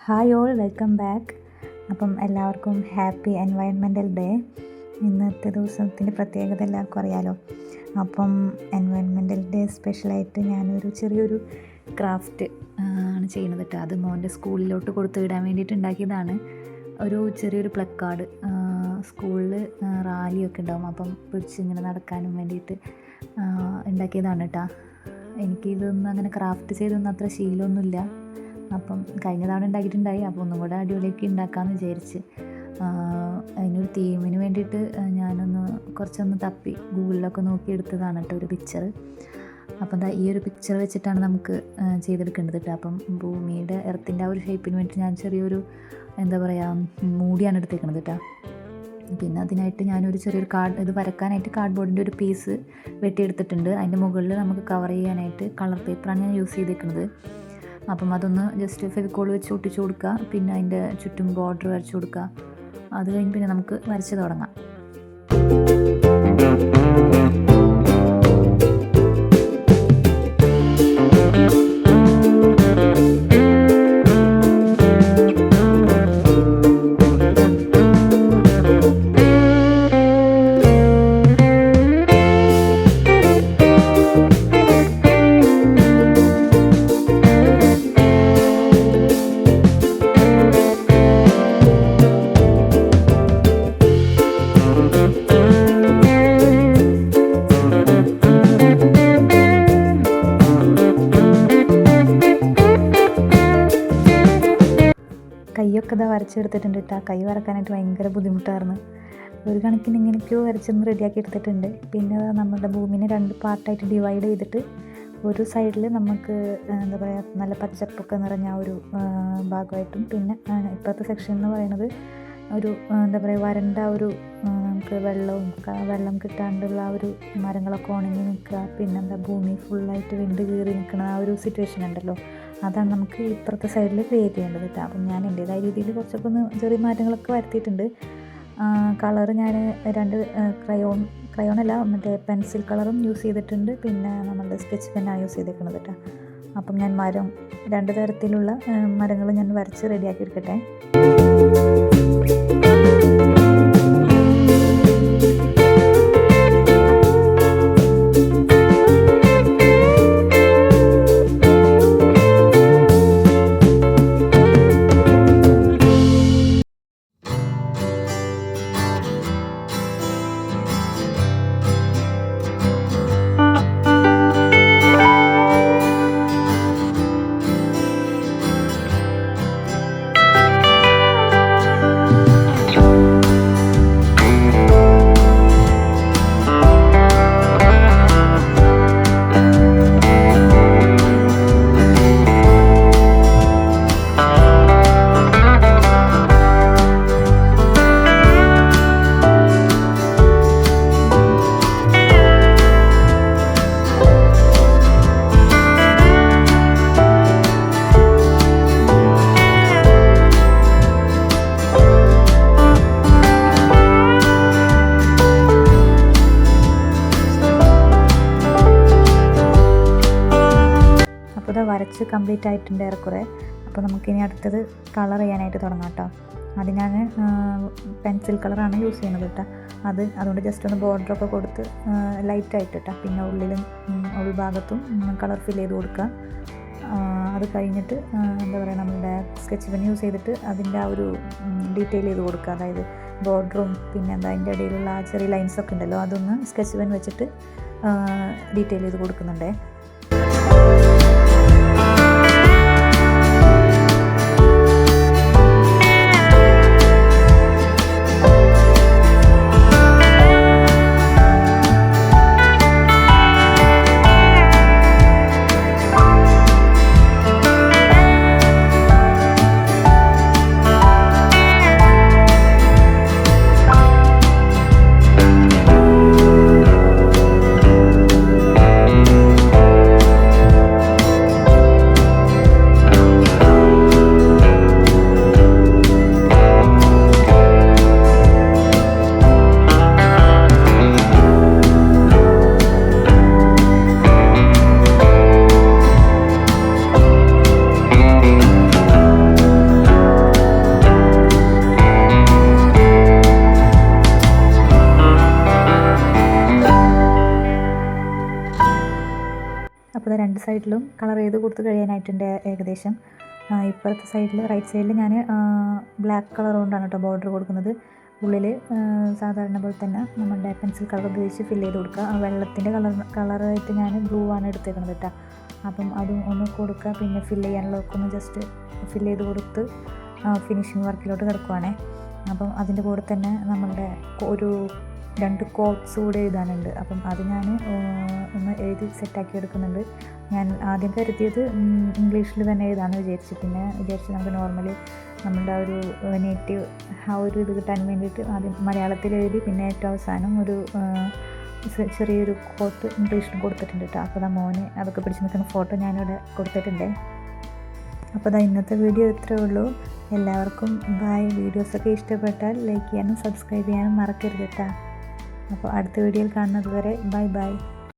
Hi all, welcome back. അപ്പം എല്ലാവർക്കും happy environmental day. ഇന്നത്തെ ദിവസത്തിൻ്റെ പ്രത്യേകത എല്ലാവർക്കും അറിയാലോ. അപ്പം എൻവയൺമെൻറ്റൽ ഡേ സ്പെഷ്യലായിട്ട് ഞാനൊരു ചെറിയൊരു ക്രാഫ്റ്റ് ആണ് ചെയ്യുന്നത് കേട്ടോ. അത് മോൻ്റെ സ്കൂളിലോട്ട് കൊടുത്തു വിടാൻ വേണ്ടിയിട്ട് ഉണ്ടാക്കിയതാണ്. ഒരു ചെറിയൊരു പ്ലക്കാർഡ്. സ്കൂളിൽ റാലിയൊക്കെ ഉണ്ടാകും, അപ്പം പിടിച്ചിങ്ങനെ നടക്കാനും വേണ്ടിയിട്ട് ഉണ്ടാക്കിയതാണ് കേട്ടോ. എനിക്കിതൊന്നും അങ്ങനെ ക്രാഫ്റ്റ് ചെയ്തൊന്നും അത്ര ശീലമൊന്നുമില്ല. അപ്പം കഴിഞ്ഞ തവണ ഉണ്ടാക്കിയിട്ടുണ്ടായി, അപ്പോൾ ഒന്നും കൂടെ അടിപൊളിയൊക്കെ ഉണ്ടാക്കാമെന്ന് വിചാരിച്ച് അതിനൊരു തീമിന് വേണ്ടിയിട്ട് ഞാനൊന്ന് കുറച്ചൊന്ന് തപ്പി ഗൂഗിളിലൊക്കെ നോക്കി എടുത്തതാണ് കേട്ടോ ഒരു പിക്ചർ. അപ്പം ഈ ഒരു പിക്ചർ വെച്ചിട്ടാണ് നമുക്ക് ചെയ്തെടുക്കേണ്ടത് കേട്ടോ. അപ്പം ഭൂമിയുടെ എർത്തിൻ്റെ ആ ഒരു ഷേപ്പിന് വേണ്ടിയിട്ട് ഞാൻ ചെറിയൊരു എന്താ പറയുക മൂടിയാണ് എടുത്തേക്കുന്നത് കേട്ടോ. പിന്നെ അതിനായിട്ട് ഞാനൊരു ചെറിയൊരു ഇത് വരക്കാനായിട്ട് കാർഡ്ബോർഡിൻ്റെ ഒരു പീസ് വെട്ടിയെടുത്തിട്ടുണ്ട്. അതിൻ്റെ മുകളിൽ നമുക്ക് കവർ ചെയ്യാനായിട്ട് കളർ പേപ്പറാണ് ഞാൻ യൂസ് ചെയ്തേക്കുന്നത്. അപ്പം അതൊന്ന് ജസ്റ്റ് ഫെവിക്കോൾ വെച്ച് ഒട്ടിച്ച് കൊടുക്കുക, പിന്നെ അതിൻ്റെ ചുറ്റും ബോർഡർ വരച്ച് കൊടുക്കുക. അത് കഴിഞ്ഞ് പിന്നെ നമുക്ക് വരച്ച് തുടങ്ങാം. കൈയൊക്കെ ഇതാ വരച്ചെടുത്തിട്ടുണ്ട് കേട്ടോ. കൈ വരക്കാനായിട്ട് ഭയങ്കര ബുദ്ധിമുട്ടായിരുന്നു. ഒരു കണക്കിന് ഇങ്ങനെയൊക്കെയോ വരച്ചൊന്ന് റെഡിയാക്കി എടുത്തിട്ടുണ്ട്. പിന്നെ നമ്മുടെ ഭൂമിനെ 2 പാർട്ടായിട്ട് ഡിവൈഡ് ചെയ്തിട്ട് ഒരു സൈഡിൽ നമുക്ക് എന്താ പറയുക നല്ല പച്ചപ്പൊക്കെ നിറഞ്ഞ ഒരു ഭാഗമായിട്ടും, പിന്നെ ഇപ്പോഴത്തെ സെക്ഷൻ എന്ന് പറയുന്നത് ഒരു എന്താ പറയുക വരണ്ട ഒരു നമുക്ക് വെള്ളം കിട്ടാണ്ടുള്ള ആ ഒരു മരങ്ങളൊക്കെ ഉണങ്ങി നിൽക്കുക, പിന്നെന്താ ഭൂമി ഫുള്ളായിട്ട് വിണ്ട് കീറി നിൽക്കുന്ന ആ ഒരു സിറ്റുവേഷൻ ഉണ്ടല്ലോ, അതാണ് നമുക്ക് ഇപ്പുറത്തെ സൈഡിൽ ക്രിയേറ്റ് ചെയ്യേണ്ടത് കേട്ടോ. അപ്പം ഞാൻ എൻ്റേതായ രീതിയിൽ കുറച്ചൊക്കെ ഒന്ന് ചെറിയ മാറ്റങ്ങളൊക്കെ വരുത്തിയിട്ടുണ്ട്. കളറ് ഞാൻ 2 ക്രയോണല്ല മറ്റേ പെൻസിൽ കളറും യൂസ് ചെയ്തിട്ടുണ്ട്. പിന്നെ നമ്മളുടെ സ്കെച്ച് പെന്നാണ് യൂസ് ചെയ്തേക്കുന്നത് കേട്ടോ. അപ്പം ഞാൻ 2 തരത്തിലുള്ള മരങ്ങൾ ഞാൻ വരച്ച് റെഡിയാക്കി എടുക്കട്ടെ. വരച്ച് കംപ്ലീറ്റ് ആയിട്ടുണ്ട് ഏറെക്കുറെ. അപ്പോൾ നമുക്കിനി അടുത്തത് കളർ ചെയ്യാനായിട്ട് തുടങ്ങാം കേട്ടോ. അത് ഞാൻ പെൻസിൽ കളറാണ് യൂസ് ചെയ്യുന്നത് കേട്ടോ. അതുകൊണ്ട് ജസ്റ്റ് ഒന്ന് ബോർഡറൊക്കെ കൊടുത്ത് ലൈറ്റായിട്ട് കേട്ടോ. പിന്നെ ഉൾഭാഗത്തും കളർ ഫിൽ ചെയ്ത് കൊടുക്കുക. അത് കഴിഞ്ഞിട്ട് എന്താ പറയുക നമ്മളുടെ സ്കെച്ച് പെൻ യൂസ് ചെയ്തിട്ട് അതിൻ്റെ ആ ഒരു ഡീറ്റെയിൽ ചെയ്ത് കൊടുക്കുക. അതായത് ബോർഡറും പിന്നെ അതിൻ്റെ ഇടയിലുള്ള ആ ചെറിയ ലൈൻസൊക്കെ ഉണ്ടല്ലോ, അതൊന്ന് സ്കെച്ച് പെൻ വെച്ചിട്ട് ഡീറ്റെയിൽ ചെയ്ത് കൊടുക്കുന്നുണ്ടേ. സൈഡിലും കളർ ചെയ്ത് കൊടുത്ത് കഴിയാനായിട്ടുണ്ട് ഏകദേശം. ഇപ്പുറത്തെ സൈഡിൽ റൈറ്റ് സൈഡിൽ ഞാൻ ബ്ലാക്ക് കളർ കൊണ്ടാണ് കേട്ടോ ബോർഡർ കൊടുക്കുന്നത്. ഉള്ളിൽ സാധാരണ പോലെ തന്നെ നമ്മുടെ പെൻസിൽ കളർ ഉപയോഗിച്ച് ഫില്ല് ചെയ്ത് കൊടുക്കുക. വെള്ളത്തിൻ്റെ കളറായിട്ട് ഞാൻ ബ്ലൂ ആണ് എടുത്തേക്കുന്നത് കേട്ടോ. അപ്പം അതും ഒന്ന് കൊടുക്കുക. പിന്നെ ഫില്ല് ചെയ്യാനുള്ളതൊക്കെ ഒന്ന് ജസ്റ്റ് ഫില്ല് ചെയ്ത് കൊടുത്ത് ഫിനിഷിങ് വർക്കിലോട്ട് കിടക്കുവാണേ. അപ്പം അതിൻ്റെ കൂടെ തന്നെ നമ്മളുടെ ഒരു 2 കോട്ട്സ് കൂടെ എഴുതാനുണ്ട്. അപ്പം അത് ഞാൻ ഒന്ന് എഴുതി സെറ്റാക്കി എടുക്കുന്നുണ്ട്. ഞാൻ ആദ്യം കരുതിയത് ഇംഗ്ലീഷിൽ തന്നെ എഴുതാമെന്ന് വിചാരിച്ചു. പിന്നെ വിചാരിച്ചു നമുക്ക് നോർമലി നമ്മളുടെ ആ ഒരു നേറ്റീവ് ആ ഒരു ഇത് കിട്ടാൻ വേണ്ടിയിട്ട് ആദ്യം മലയാളത്തിൽ എഴുതി പിന്നെ ഏറ്റവും അവസാനം ഒരു ചെറിയൊരു കോട്ട് ഇംഗ്ലീഷിലും കൊടുത്തിട്ടുണ്ട് കേട്ടോ. അപ്പോൾ മോനെ അതൊക്കെ പിടിച്ച് നിൽക്കുന്ന ഫോട്ടോ ഞാനിവിടെ കൊടുത്തിട്ടുണ്ട്. അപ്പോൾ ഇന്നത്തെ വീഡിയോ ഇത്രയേ ഉള്ളൂ. എല്ലാവർക്കും ബൈ. വീഡിയോസൊക്കെ ഇഷ്ടപ്പെട്ടാൽ ലൈക്ക് ചെയ്യാനും സബ്സ്ക്രൈബ് ചെയ്യാനും മറക്കരുത് കേട്ടോ. അപ്പോൾ അടുത്ത വീഡിയോയിൽ കാണുന്നത് വരെ ബൈ.